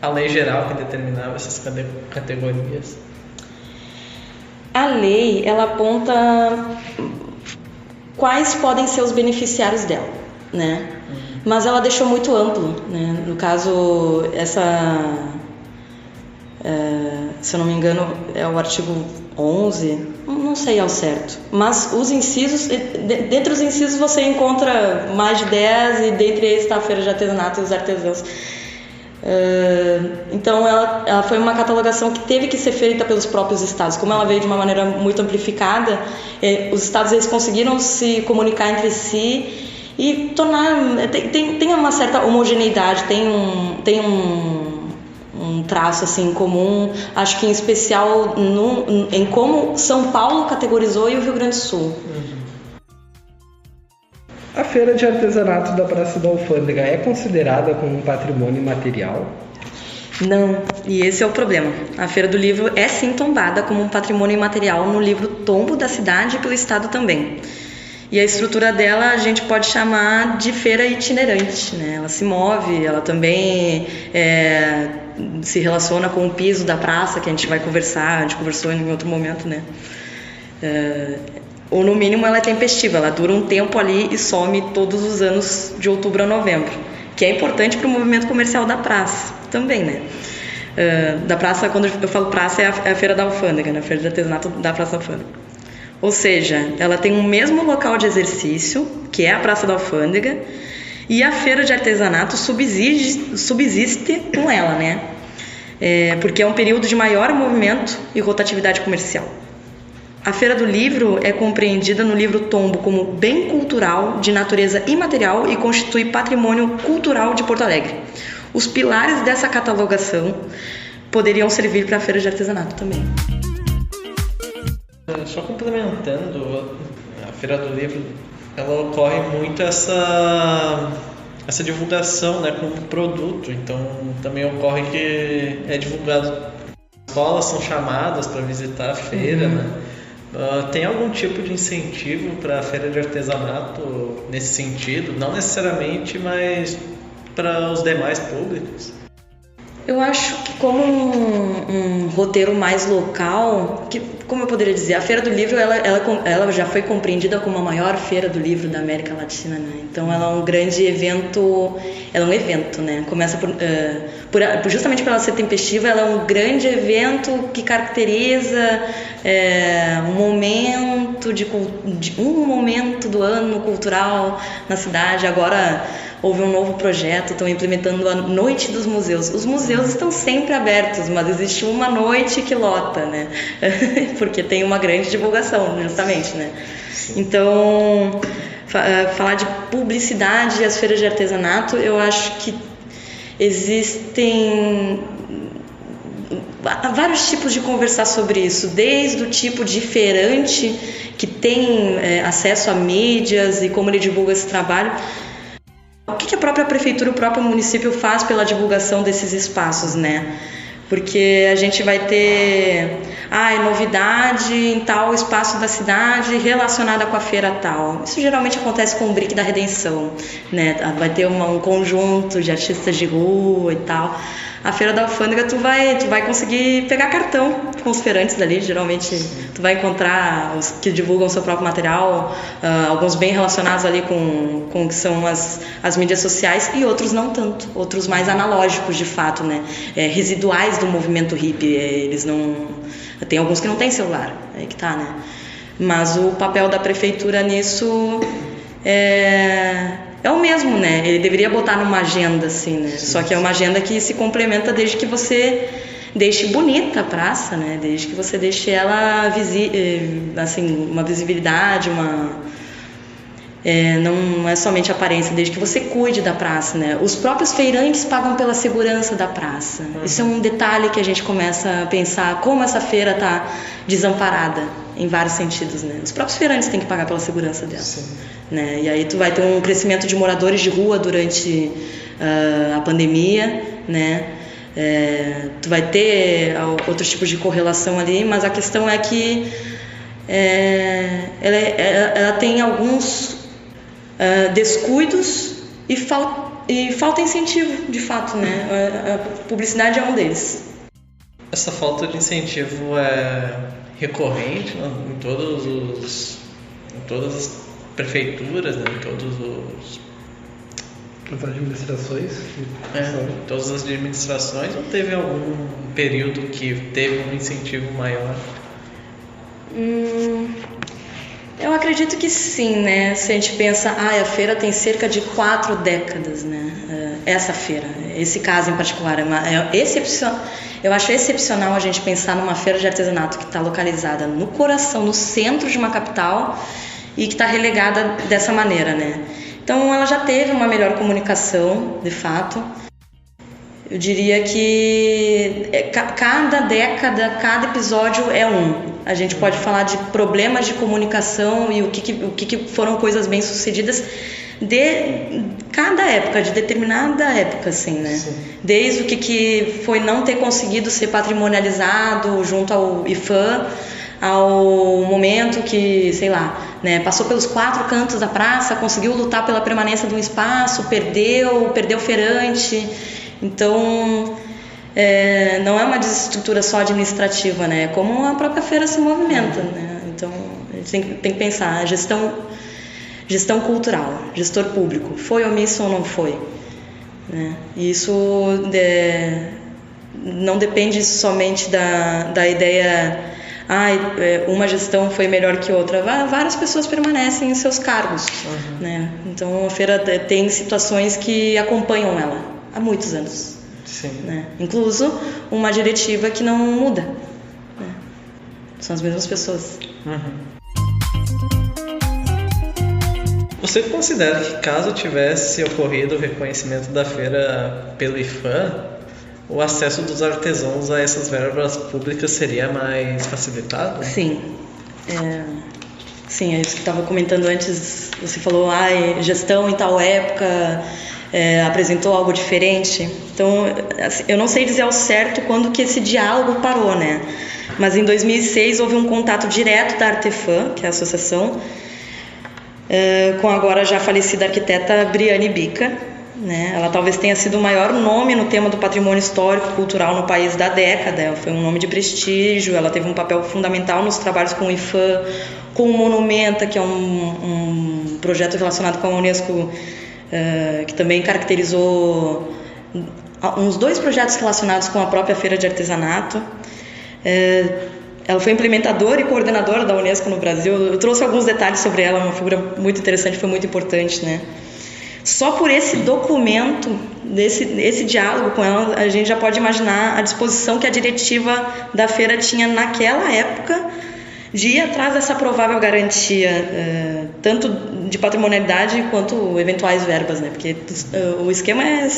a lei geral que determinava essas categorias? A lei, ela aponta quais podem ser os beneficiários dela, né? Mas ela deixou muito amplo, né? No caso, se eu não me engano, é o artigo 11, não sei ao certo, mas os incisos, dentre os incisos você encontra mais de 10, e dentre eles está a feira de artesanato e os artesãos. Então ela foi uma catalogação que teve que ser feita pelos próprios estados. Como ela veio de uma maneira muito amplificada, os estados, eles conseguiram se comunicar entre si e tornar, tem uma certa homogeneidade, tem um traço assim comum, acho que em especial em como São Paulo categorizou e o Rio Grande do Sul. A feira de artesanato da Praça da Alfândega é considerada como um patrimônio imaterial? Não, e esse é o problema. A Feira do Livro é sim tombada como um patrimônio imaterial no livro Tombo da cidade e pelo estado também. E a estrutura dela a gente pode chamar de feira itinerante, né? Ela se move, ela também se relaciona com o piso da praça, que a gente vai conversar, a gente conversou em outro momento, né? Ou no mínimo ela é tempestiva, ela dura um tempo ali e some todos os anos de outubro a novembro, que é importante para o movimento comercial da praça também, né? Da praça, quando eu falo praça, é a Feira da Alfândega, né? A Feira de Artesanato da Praça da Alfândega. Ou seja, ela tem o mesmo local de exercício, que é a Praça da Alfândega, e a Feira de Artesanato subsiste com ela, né? Porque é um período de maior movimento e rotatividade comercial. A Feira do Livro é compreendida no livro Tombo como bem cultural de natureza imaterial e constitui patrimônio cultural de Porto Alegre. Os pilares dessa catalogação poderiam servir para a Feira de Artesanato também. Só complementando, a Feira do Livro, ela ocorre muito essa divulgação, né, como produto. Então também ocorre que é divulgado, escolas são chamadas para visitar a feira, né? Tem algum tipo de incentivo para a feira de artesanato nesse sentido? Não necessariamente, mas para os demais públicos? Eu acho que como um roteiro mais local, como eu poderia dizer, a Feira do Livro ela já foi compreendida como a maior feira do livro da América Latina, né? Então ela é um grande evento, ela é um evento, né? Começa justamente por ela ser tempestiva, ela é um grande evento que caracteriza um momento do ano cultural na cidade. Agora houve um novo projeto, estão implementando a Noite dos Museus. Os museus estão sempre abertos, mas existe uma noite que lota, né? Porque tem uma grande divulgação, justamente, né? Então, falar de publicidade e as feiras de artesanato, eu acho que existem vários tipos de conversar sobre isso, desde o tipo de feirante que tem acesso a mídias e como ele divulga esse trabalho. O que a própria prefeitura, o próprio município faz pela divulgação desses espaços, né? Porque a gente vai ter novidade em tal espaço da cidade relacionada com a feira tal. Isso geralmente acontece com o Brick da Redenção, né? Vai ter um conjunto de artistas de rua e tal. A Feira da Alfândega tu vai conseguir pegar cartão com os feirantes dali. Geralmente tu vai encontrar os que divulgam o seu próprio material, alguns bem relacionados ali com o que são as mídias sociais, e outros não tanto, outros mais analógicos de fato, né? Residuais do movimento hippie. Eles não... Tem alguns que não têm celular, aí que tá, né? Mas o papel da prefeitura nisso é o mesmo, né? Ele deveria botar numa agenda, assim, né? Sim. Só que é uma agenda que se complementa desde que você deixe bonita a praça, né? Desde que você deixe ela assim, uma visibilidade, não é somente aparência, desde que você cuide da praça, né? Os próprios feirantes pagam pela segurança da praça. Isso é um detalhe que a gente começa a pensar como essa feira está desamparada em vários sentidos, né? Os próprios feirantes têm que pagar pela segurança dela, né? E aí tu vai ter um crescimento de moradores de rua durante a pandemia, né? Tu vai ter outros tipos de correlação ali, mas a questão é que ela tem alguns descuidos e falta incentivo, de fato, né? A publicidade é um deles. Essa falta de incentivo é recorrente, né? em todas as prefeituras, né? As administrações. Em todas as administrações, ou teve algum período que teve um incentivo maior? Eu acredito que sim, né? Se a gente pensa, a feira tem cerca de 4 décadas, né? Essa feira, esse caso em particular, eu acho excepcional a gente pensar numa feira de artesanato que está localizada no coração, no centro de uma capital, e que está relegada dessa maneira, né? Então ela já teve uma melhor comunicação, de fato. Eu diria que cada década, cada episódio é um. A gente pode falar de problemas de comunicação e o que foram coisas bem sucedidas de cada época, de determinada época, assim, né? Sim. Desde o que foi não ter conseguido ser patrimonializado junto ao IFAM, ao momento que, sei lá, né, passou pelos 4 cantos da praça, conseguiu lutar pela permanência de um espaço, perdeu feirante. Então, não é uma desestrutura só administrativa, né? É como a própria feira se movimenta, né? Então, a gente tem que pensar, a gestão cultural, gestor público, foi omisso ou não foi? Né? E isso não depende somente da ideia, uma gestão foi melhor que outra. Várias pessoas permanecem em seus cargos, né? Então, a feira tem situações que acompanham ela há muitos anos. Sim. Né? Incluso uma diretiva que não muda, né? São as mesmas pessoas. Você considera que caso tivesse ocorrido o reconhecimento da feira pelo IFAM, o acesso dos artesãos a essas verbas públicas seria mais facilitado? Sim, Sim, é isso que estava comentando antes. Você falou, gestão em tal época apresentou algo diferente. Então, assim, eu não sei dizer ao certo quando que esse diálogo parou, né? Mas em 2006 houve um contato direto da Artefan, que é a associação, com a agora já falecida arquiteta Briane Bica, né? Ela talvez tenha sido o maior nome no tema do patrimônio histórico e cultural no país da década. Ela foi um nome de prestígio, ela teve um papel fundamental nos trabalhos com o IFAM, com o Monumenta, que é um projeto relacionado com a Unesco, que também caracterizou uns 2 projetos relacionados com a própria Feira de Artesanato. Ela foi implementadora e coordenadora da Unesco no Brasil. Eu trouxe alguns detalhes sobre ela, uma figura muito interessante, foi muito importante, né? Só por esse documento, esse diálogo com ela, a gente já pode imaginar a disposição que a diretiva da feira tinha naquela época de ir atrás dessa provável garantia, tanto de patrimonialidade quanto eventuais verbas, né? Porque o esquema é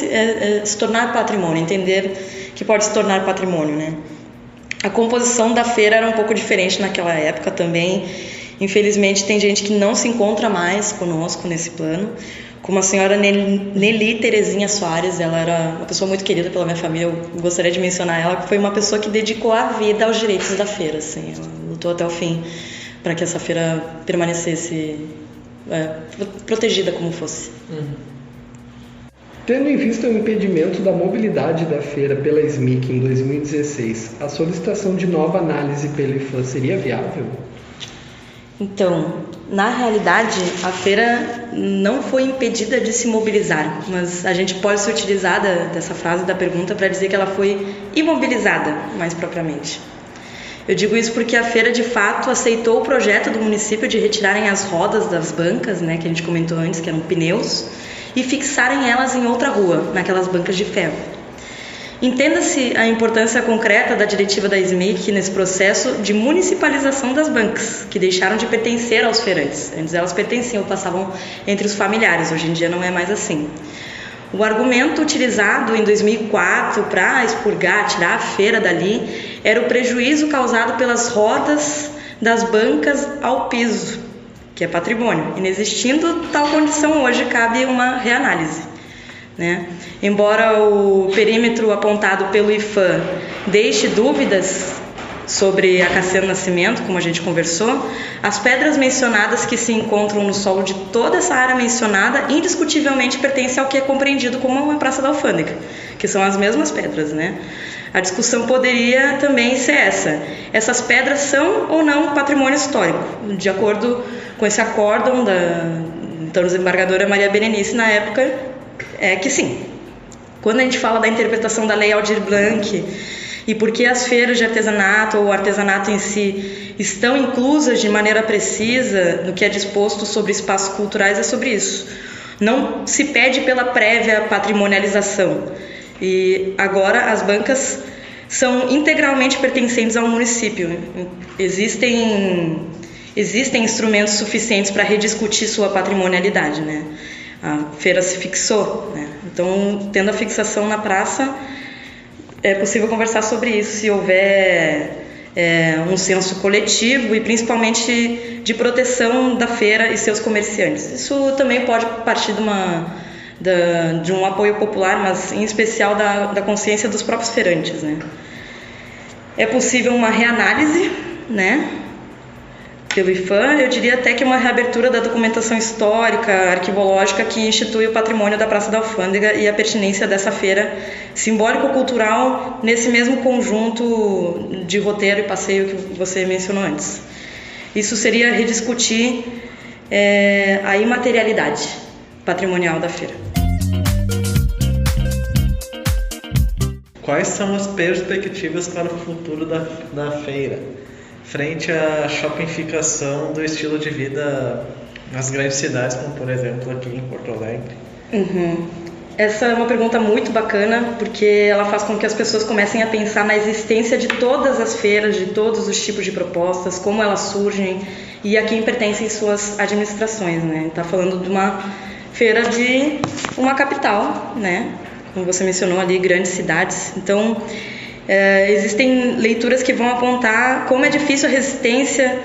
se tornar patrimônio, entender que pode se tornar patrimônio, né? A composição da feira era um pouco diferente naquela época também. Infelizmente, tem gente que não se encontra mais conosco nesse plano, como a senhora Nelly Terezinha Soares. Ela era uma pessoa muito querida pela minha família. Eu gostaria de mencionar ela, que foi uma pessoa que dedicou a vida aos direitos da feira, assim. Ela lutou até o fim para que essa feira permanecesse protegida como fosse. Tendo em vista o impedimento da mobilidade da feira pela SMIC em 2016, a solicitação de nova análise pela IFAM seria viável? Então, na realidade, a feira não foi impedida de se mobilizar, mas a gente pode se utilizar dessa frase da pergunta para dizer que ela foi imobilizada, mais propriamente. Eu digo isso porque a feira, de fato, aceitou o projeto do município de retirarem as rodas das bancas, né, que a gente comentou antes, que eram pneus, e fixarem elas em outra rua, naquelas bancas de ferro. Entenda-se a importância concreta da diretiva da SMIC nesse processo de municipalização das bancas, que deixaram de pertencer aos feirantes. Antes elas pertenciam, passavam entre os familiares, hoje em dia não é mais assim. O argumento utilizado em 2004 para expurgar, tirar a feira dali, era o prejuízo causado pelas rodas das bancas ao piso, que é patrimônio. Inexistindo tal condição, hoje cabe uma reanálise, né? Embora o perímetro apontado pelo IFAM deixe dúvidas sobre a Cassiano Nascimento, como a gente conversou, as pedras mencionadas que se encontram no solo de toda essa área mencionada indiscutivelmente pertencem ao que é compreendido como a Praça da Alfândega, que são as mesmas pedras, né? A discussão poderia também ser essa: essas pedras são ou não patrimônio histórico, de acordo com esse acórdão da então desembargadora Maria Berenice na época, que sim. Quando a gente fala da interpretação da Lei Aldir Blanc e por que as feiras de artesanato ou o artesanato em si estão inclusas de maneira precisa no que é disposto sobre espaços culturais, é sobre isso. Não se pede pela prévia patrimonialização. E agora as bancas são integralmente pertencentes ao município. Existem instrumentos suficientes para rediscutir sua patrimonialidade, né? A feira se fixou, né? Então, tendo a fixação na praça, é possível conversar sobre isso, se houver um senso coletivo e principalmente de proteção da feira e seus comerciantes. Isso também pode partir de um apoio popular, mas em especial da consciência dos próprios feirantes, né? É possível uma reanálise, né, pelo IFAM. Eu diria até que uma reabertura da documentação histórica, arquivológica, que institui o patrimônio da Praça da Alfândega e a pertinência dessa feira simbólico-cultural nesse mesmo conjunto de roteiro e passeio que você mencionou antes. Isso seria rediscutir a imaterialidade patrimonial da feira. Quais são as perspectivas para o futuro da feira, frente à shoppingificação do estilo de vida nas grandes cidades, como por exemplo aqui em Porto Alegre? Essa é uma pergunta muito bacana, porque ela faz com que as pessoas comecem a pensar na existência de todas as feiras, de todos os tipos de propostas, como elas surgem e a quem pertencem suas administrações, né? Está falando de uma feira de uma capital, né? Como você mencionou ali, grandes cidades. Então, existem leituras que vão apontar como é difícil a resistência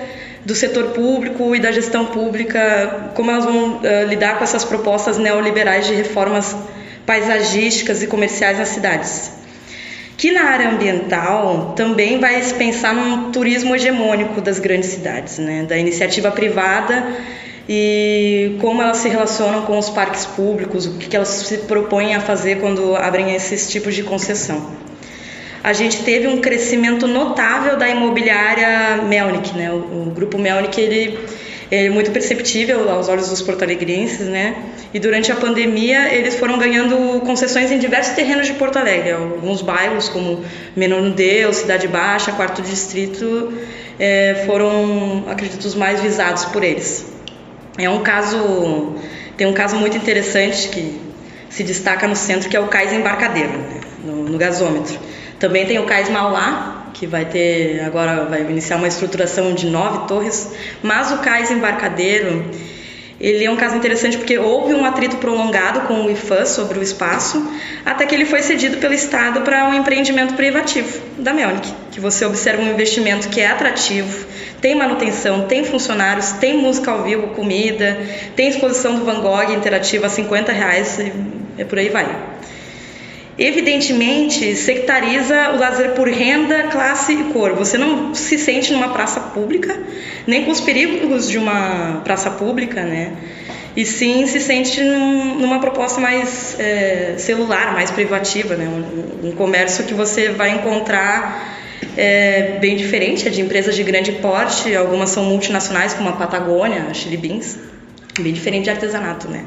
do setor público e da gestão pública, como elas vão lidar com essas propostas neoliberais de reformas paisagísticas e comerciais nas cidades. Que na área ambiental também vai se pensar num turismo hegemônico das grandes cidades, né? Da iniciativa privada e como elas se relacionam com os parques públicos, o que elas se propõem a fazer quando abrem esses tipos de concessão. A gente teve um crescimento notável da imobiliária Melnick, né? O grupo Melnick, ele é muito perceptível aos olhos dos porto-alegrenses, né? E durante a pandemia eles foram ganhando concessões em diversos terrenos de Porto Alegre. Alguns bairros como Menino Deus, Cidade Baixa, Quarto Distrito foram, acredito, os mais visados por eles. Tem um caso muito interessante que se destaca no centro, que é o Cais Embarcadeiro, né? no gasômetro. Também tem o Cais Mauá, que vai iniciar uma estruturação de 9 torres, mas o Cais Embarcadeiro, ele é um caso interessante porque houve um atrito prolongado com o IPHAN sobre o espaço, até que ele foi cedido pelo Estado para um empreendimento privativo da Melnick, que você observa um investimento que é atrativo, tem manutenção, tem funcionários, tem música ao vivo, comida, tem exposição do Van Gogh interativa a R$50 e por aí vai. Evidentemente, sectariza o lazer por renda, classe e cor. Você não se sente numa praça pública, nem com os perigos de uma praça pública, né? E sim se sente numa proposta mais celular, mais privativa, né? Um comércio que você vai encontrar bem diferente, é de empresas de grande porte, algumas são multinacionais, como a Patagônia, a Chili Beans, bem diferente de artesanato, né?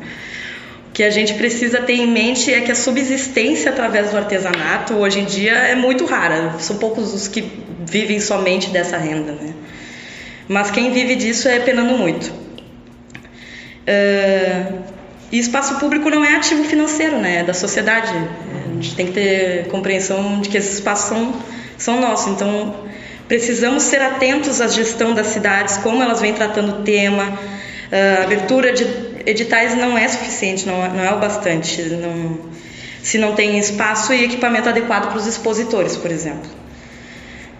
O que a gente precisa ter em mente é que a subsistência através do artesanato hoje em dia é muito rara. São poucos os que vivem somente dessa renda, né? Mas quem vive disso é penando muito. E espaço público não é ativo financeiro, né? É da sociedade. A gente tem que ter compreensão de que esses espaços são nossos. Então, precisamos ser atentos à gestão das cidades, como elas vêm tratando o tema. A abertura de editais não é suficiente, não é o bastante, se não tem espaço e equipamento adequado para os expositores, por exemplo.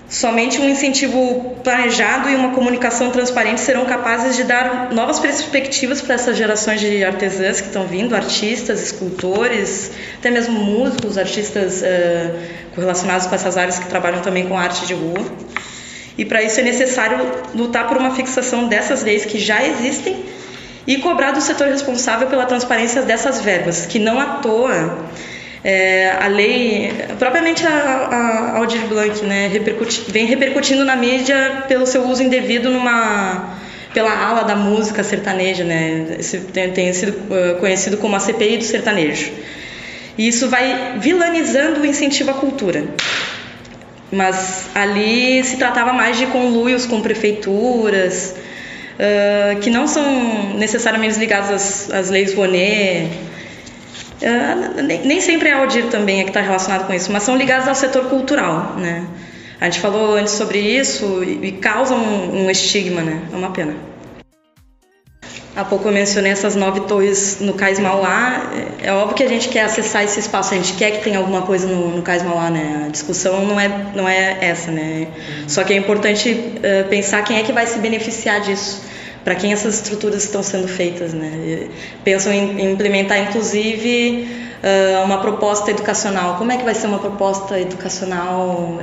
Somente um incentivo planejado e uma comunicação transparente serão capazes de dar novas perspectivas para essas gerações de artesãs que estão vindo, artistas, escultores, até mesmo músicos, artistas correlacionados com essas áreas que trabalham também com arte de rua. E para isso é necessário lutar por uma fixação dessas leis que já existem e cobrar do setor responsável pela transparência dessas verbas, que não à toa a lei, propriamente a Aldir Blanc, né, vem repercutindo na mídia pelo seu uso indevido pela ala da música sertaneja, né, tem sido conhecido como a CPI do sertanejo. E isso vai vilanizando o incentivo à cultura. Mas ali se tratava mais de conluios com prefeituras, que não são necessariamente ligados às leis Rouanet. Nem sempre a Aldir também que está relacionado com isso, mas são ligados ao setor cultural, né? A gente falou antes sobre isso e causa um estigma, né? É uma pena. Há pouco eu mencionei essas 9 torres no Cais Mauá. É óbvio que a gente quer acessar esse espaço, a gente quer que tenha alguma coisa no Cais Mauá, né? A discussão não é essa, né? Só que é importante pensar quem é que vai se beneficiar disso, para quem essas estruturas estão sendo feitas, né? Pensam em implementar, inclusive, uma proposta educacional. Como é que vai ser uma proposta educacional?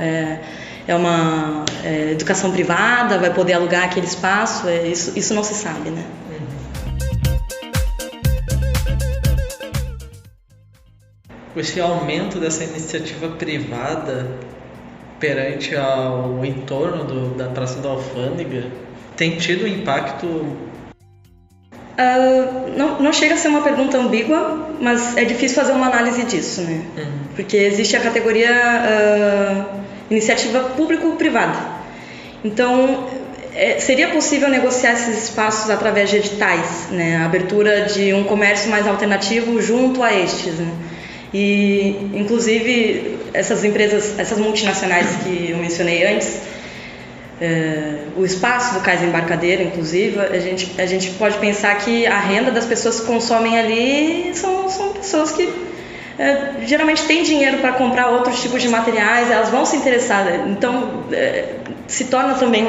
É uma educação privada? Vai poder alugar aquele espaço? Isso não se sabe, né? Esse aumento dessa iniciativa privada perante ao entorno da Praça da Alfândega tem tido um impacto? Não chega a ser uma pergunta ambígua, mas é difícil fazer uma análise disso, né? Porque existe a categoria iniciativa público-privada. Então, seria possível negociar esses espaços através de editais, né? A abertura de um comércio mais alternativo junto a estes, né? E, inclusive, essas empresas, essas multinacionais que eu mencionei antes, o espaço do Cais Embarcadeiro, inclusive, a gente pode pensar que a renda das pessoas que consomem ali são pessoas que geralmente têm dinheiro para comprar outros tipos de materiais, elas vão se interessar. Então, se torna também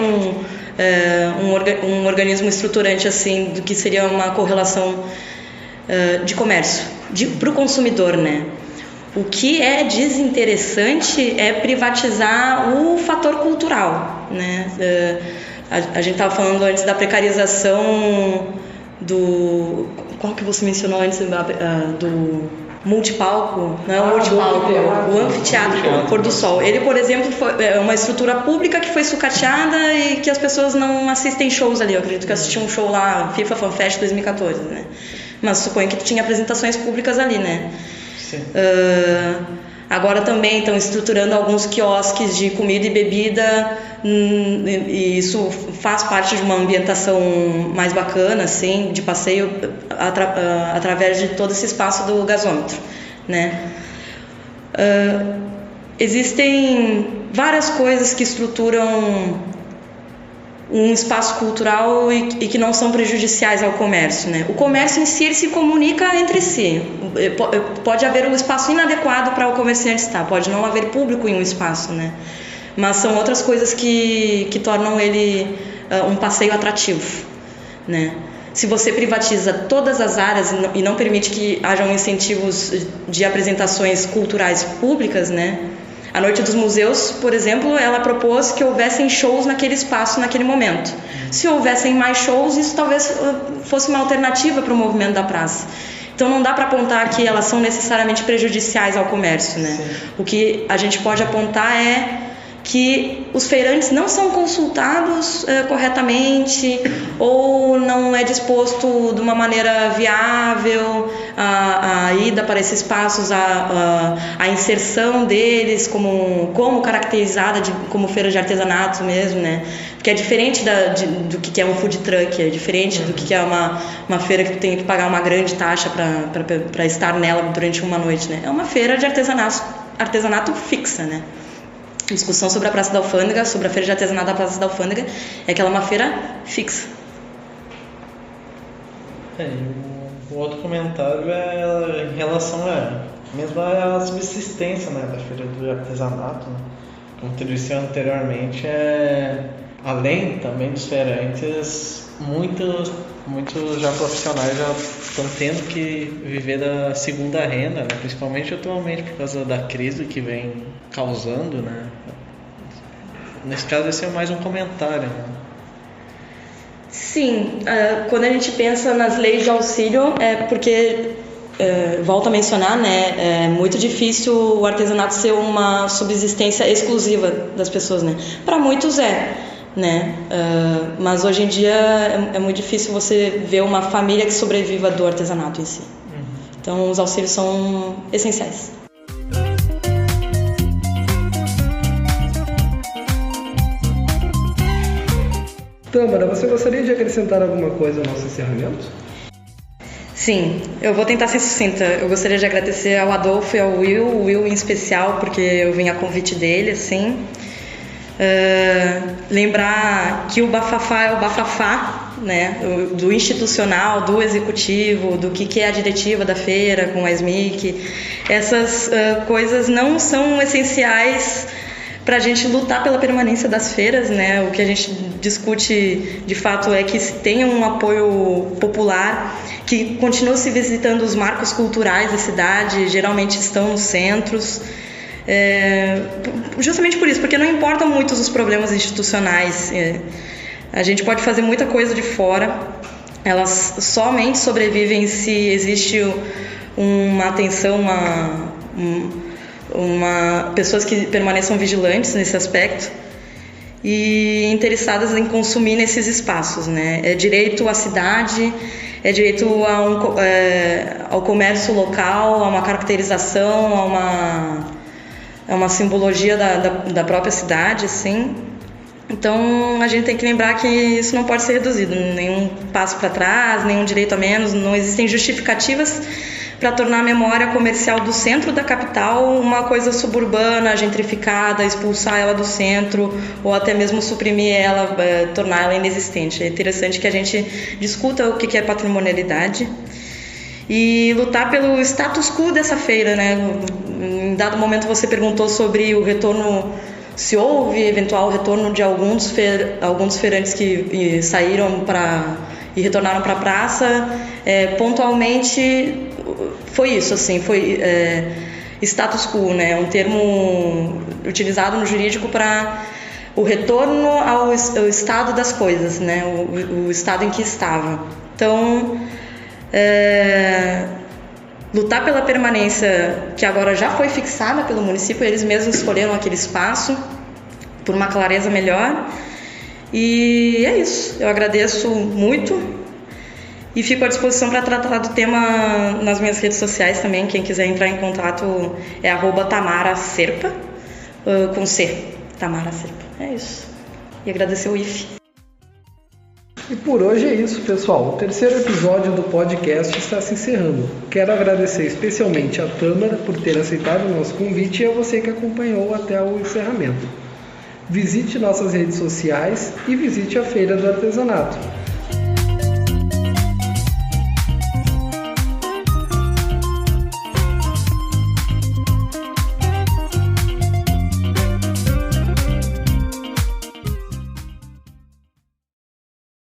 um organismo estruturante assim do que seria uma correlação de comércio para o consumidor, né? O que é desinteressante é privatizar o fator cultural, né? A gente estava falando antes da precarização do... Qual que você mencionou antes? Do multipalco? Não é o multipalco, o anfiteatro Pôr do Sol. Ele, por exemplo, é uma estrutura pública que foi sucateada e que as pessoas não assistem shows ali. Eu acredito que eu assisti um show lá, FIFA Fan Fest 2014, né? Mas suponho que tinha apresentações públicas ali, né? Agora também estão estruturando alguns quiosques de comida e bebida, e isso faz parte de uma ambientação mais bacana, assim, de passeio através de todo esse espaço do gasômetro, né? Existem várias coisas que estruturam um espaço cultural e que não são prejudiciais ao comércio, né? O comércio em si, ele se comunica entre si. Pode haver um espaço inadequado para o comerciante estar, pode não haver público em um espaço, né? Mas são outras coisas que tornam ele um passeio atrativo, né? Se você privatiza todas as áreas e não permite que hajam incentivos de apresentações culturais públicas, né? A Noite dos Museus, por exemplo, ela propôs que houvessem shows naquele espaço, naquele momento. Se houvessem mais shows, isso talvez fosse uma alternativa para o movimento da praça. Então não dá para apontar que elas são necessariamente prejudiciais ao comércio, né? Sim. O que a gente pode apontar é que os feirantes não são consultados corretamente, ou não é disposto de uma maneira viável a ida para esses espaços, a inserção deles como caracterizada como feira de artesanato mesmo, né? Que é diferente do que é um food truck, é diferente do que é uma feira que tem que pagar uma grande taxa para estar nela durante uma noite, né? É uma feira de artesanato fixa, né? A discussão sobre a Praça da Alfândega, sobre a feira de artesanato da Praça da Alfândega, é que ela é uma feira fixa. O outro comentário é em relação mesmo à subsistência, né, da feira do artesanato, né? Como tu disse anteriormente, além também dos feirantes, muitos já profissionais já estão tendo que viver da segunda renda, né? Principalmente atualmente por causa da crise que vem causando, né? Nesse caso esse é mais um comentário, né? Sim, quando a gente pensa nas leis de auxílio, é porque, volto a mencionar, né, é muito difícil o artesanato ser uma subsistência exclusiva das pessoas, né? Para muitos né? Mas hoje em dia é muito difícil você ver uma família que sobreviva do artesanato em si. Então os auxílios são essenciais. Tâmara, você gostaria de acrescentar alguma coisa ao nosso encerramento? Sim, eu vou tentar ser sucinta. Eu gostaria de agradecer ao Adolfo e ao Will, o Will em especial, porque eu vim a convite dele, assim. Lembrar que o bafafá é o bafafá, né? Do institucional, do executivo, do que é a diretiva da feira com a SMIC. Essas coisas não são essenciais para a gente lutar pela permanência das feiras, né? O que a gente discute de fato é que se tenha um apoio popular, que continue se visitando os marcos culturais da cidade, geralmente estão nos centros. Justamente por isso, porque não importam muito os problemas institucionais. A gente pode fazer muita coisa de fora, elas somente sobrevivem se existe uma atenção, pessoas que permaneçam vigilantes nesse aspecto e interessadas em consumir nesses espaços, né? É direito à cidade, é direito ao comércio local, a uma caracterização, a uma simbologia da própria cidade, assim. Então a gente tem que lembrar que isso não pode ser reduzido, nenhum passo para trás, nenhum direito a menos, não existem justificativas para tornar a memória comercial do centro da capital uma coisa suburbana, gentrificada, expulsar ela do centro ou até mesmo suprimir ela, tornar ela inexistente. É interessante que a gente discuta o que é patrimonialidade e lutar pelo status quo dessa feira, né? Em dado momento você perguntou sobre o retorno se houve eventual retorno de alguns feirantes que saíram e retornaram para a praça, pontualmente foi isso, assim, foi status quo, né? Um termo utilizado no jurídico para o retorno ao estado das coisas, né? O estado em que estava. Então, lutar pela permanência que agora já foi fixada pelo município, eles mesmos escolheram aquele espaço por uma clareza melhor. E é isso, eu agradeço muito e fico à disposição para tratar do tema nas minhas redes sociais também. Quem quiser entrar em contato é @tamaraserpa, com C, Tamara Serpa. É isso. E agradecer o IFE. E por hoje é isso, pessoal. O terceiro episódio do podcast está se encerrando. Quero agradecer especialmente a Tâmara por ter aceitado o nosso convite e a você que acompanhou até o encerramento. Visite nossas redes sociais e visite a Feira do Artesanato.